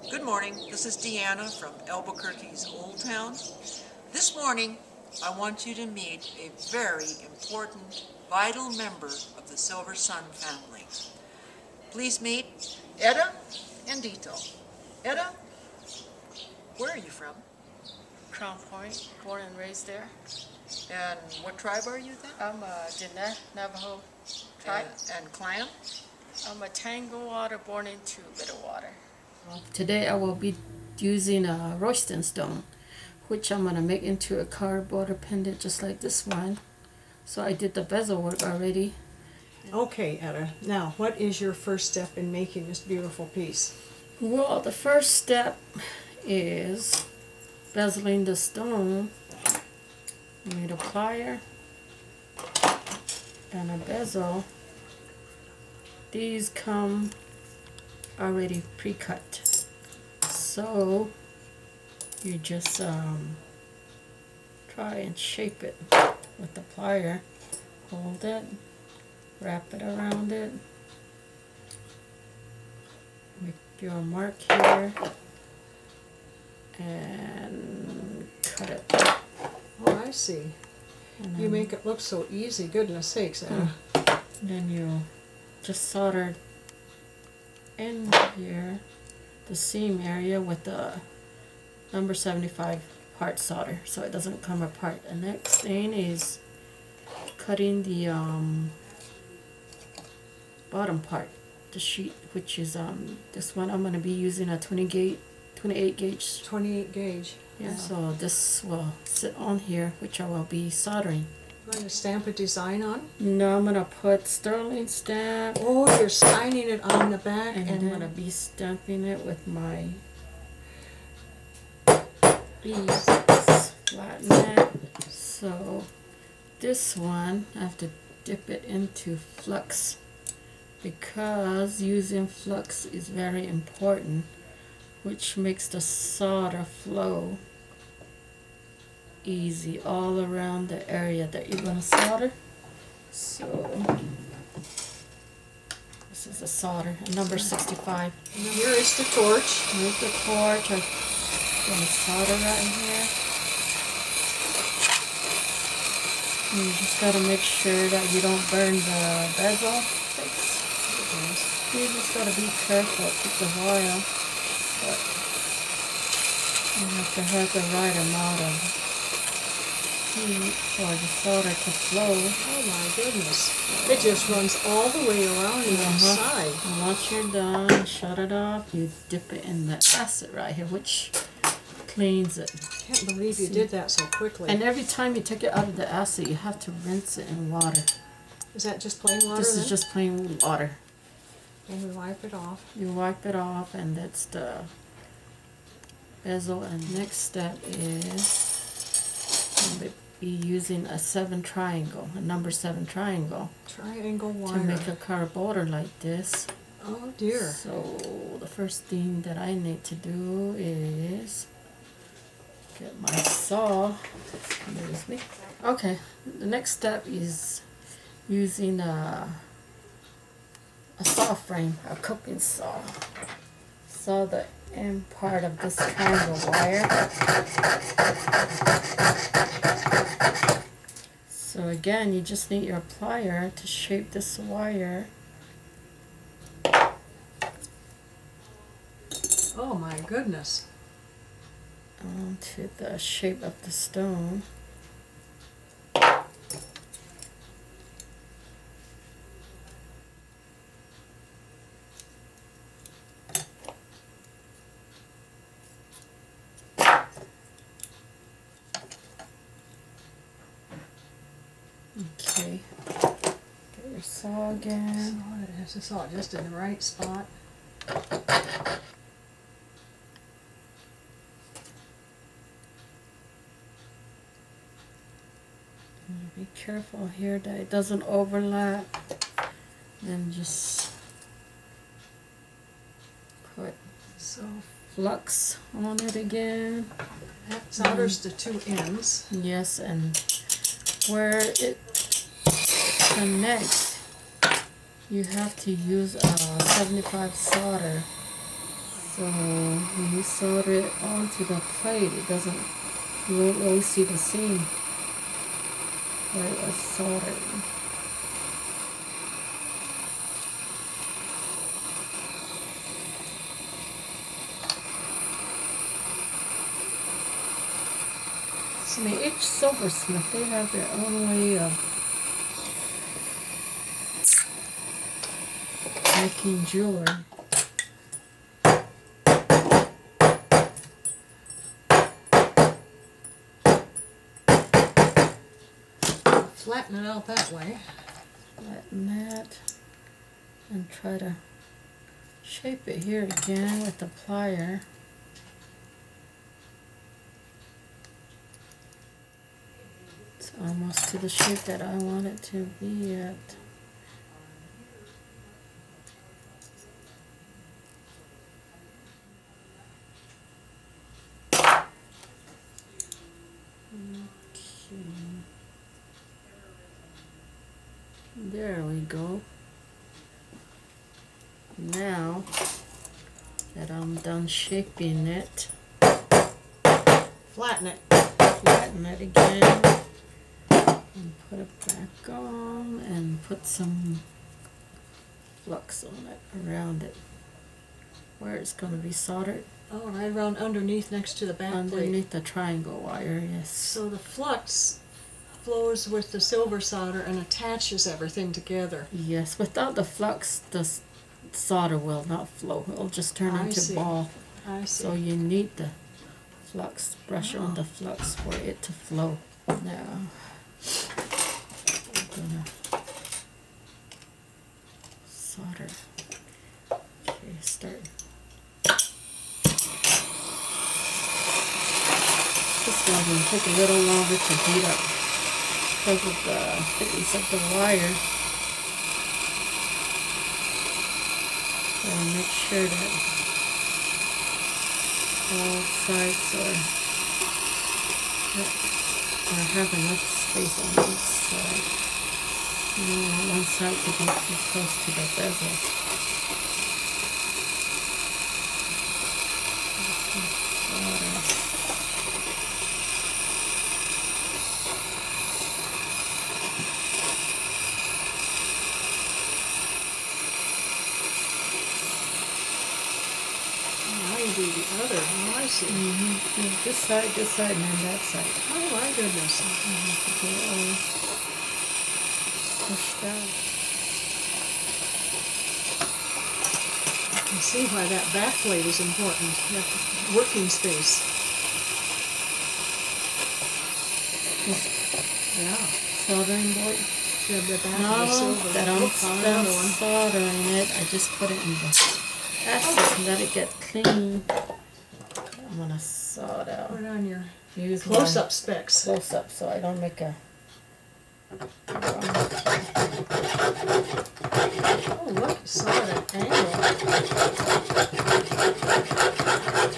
Good morning, this is Deanna from Albuquerque's Old Town. This morning, I want you to meet a very important, vital member of the Silver Sun family. Please meet Etta and Dito. Etta, where are you from? Crown Point, born and raised there. And what tribe are you then? I'm a Diné Navajo tribe. And clan? I'm a Tangle born into Bitterwater. Today I will be using a roasting stone, which I'm going to make into a carved border pendant just like this one. So I did the bezel work already. Okay, Etta. Now, what is your first step in making this beautiful piece? Well, the first step is bezeling the stone. You need a plier and a bezel. These come already pre-cut, so you just try and shape it with the plier. Hold it, wrap it around it, make your mark here, and cut it. Oh, I see. And You make it look so easy. Goodness sakes, Etta. then you just solder in here the seam area with the number 75 part solder so it doesn't come apart. The next thing is cutting the bottom part, the sheet, which is this one. I'm going to be using a 28 gauge. 28 gauge. Yeah, so this will sit on here, which I will be soldering. You going to stamp a design on? No, I'm going to put sterling stamp. Oh, you're signing it on the back And and I'm then going to be stamping it with my beads, flatten it. So this one, I have to dip it into flux because using flux is very important, which makes the solder flow easy all around the area that you're going to solder. So this is a solder, a number 65. here is the torch. Here's the torch. I'm going to solder right in here. And you just got to make sure that you don't burn the bezel. You just got to be careful. It takes a while, but you have to have the right amount of heat for the solder to flow. Oh my goodness. It just runs all the way around the inside. And once you're done, shut it off. You dip it in the acid right here, which cleans it. Can't believe you did that so quickly. And every time you take it out of the acid, you have to rinse it in water. Is that just plain water This then? is just plain water. And we wipe it off. You wipe it off, and that's the bezel. And next step is I'm going to be using a 7 triangle, a number 7 triangle, Triangle to wire. make a carved border like this. Oh dear. So the first thing that I need to do is get my saw. Excuse me. Okay, the next step is using a saw frame, a cooking saw. Saw the end part of this triangle wire. So again, you just need your plier to shape this wire. Oh my goodness. Onto the shape of the stone. Okay, get your saw again. Oh, it has to saw it just in the right spot. Be careful here that it doesn't overlap. Then just put So flux on it again. that solders the two ends. Yes, and where it connects, you have to use a 75 solder So when you solder it onto the plate, it doesn't, you won't really see the seam where it was soldered. I mean, each silversmith, they have their own way of making jewelry. Flatten it out that way. Flatten that and try to shape it here again with the plier. It's almost to the shape that I want it to be at. There we go. Now that I'm done shaping it, Flatten it. flatten it again and put it back on and put some flux on it, around it, where it's going to be soldered. Oh, right around underneath next to the back plate. Underneath the triangle wire, yes. So the flux flows with the silver solder and attaches everything together. Yes, without the flux, the solder will not flow. It'll just turn I into see. ball. I see. So you need the flux, brush on the flux for it to flow. Now, I'm gonna solder. Okay, start. This one's going to take a little longer to heat up because of the thickness of the wire. So make sure that all sides have enough space on each side. You don't want one side to be too close to the bezel. Now you do the other. Oh, I see. This side, and then that side. Oh, my goodness. Okay, all pushed out. I can see why that back plate is important. That working space. Yeah. Soldering board. The back of the Now silver. that I'm Look, found done another one. soldering it, I just put it in the acid and let it get clean. I'm gonna saw it out. Put it on your Use my close-up specs. close up so I don't make a Oh, look, saw that angle.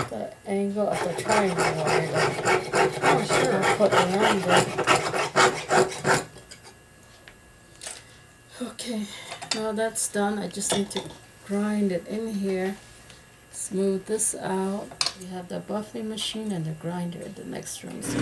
the angle of the triangle wire that Oh, sure. I put around it. Okay, now that's done. I just need to grind it in here. Smooth this out. You have the buffing machine and the grinder in the next room. So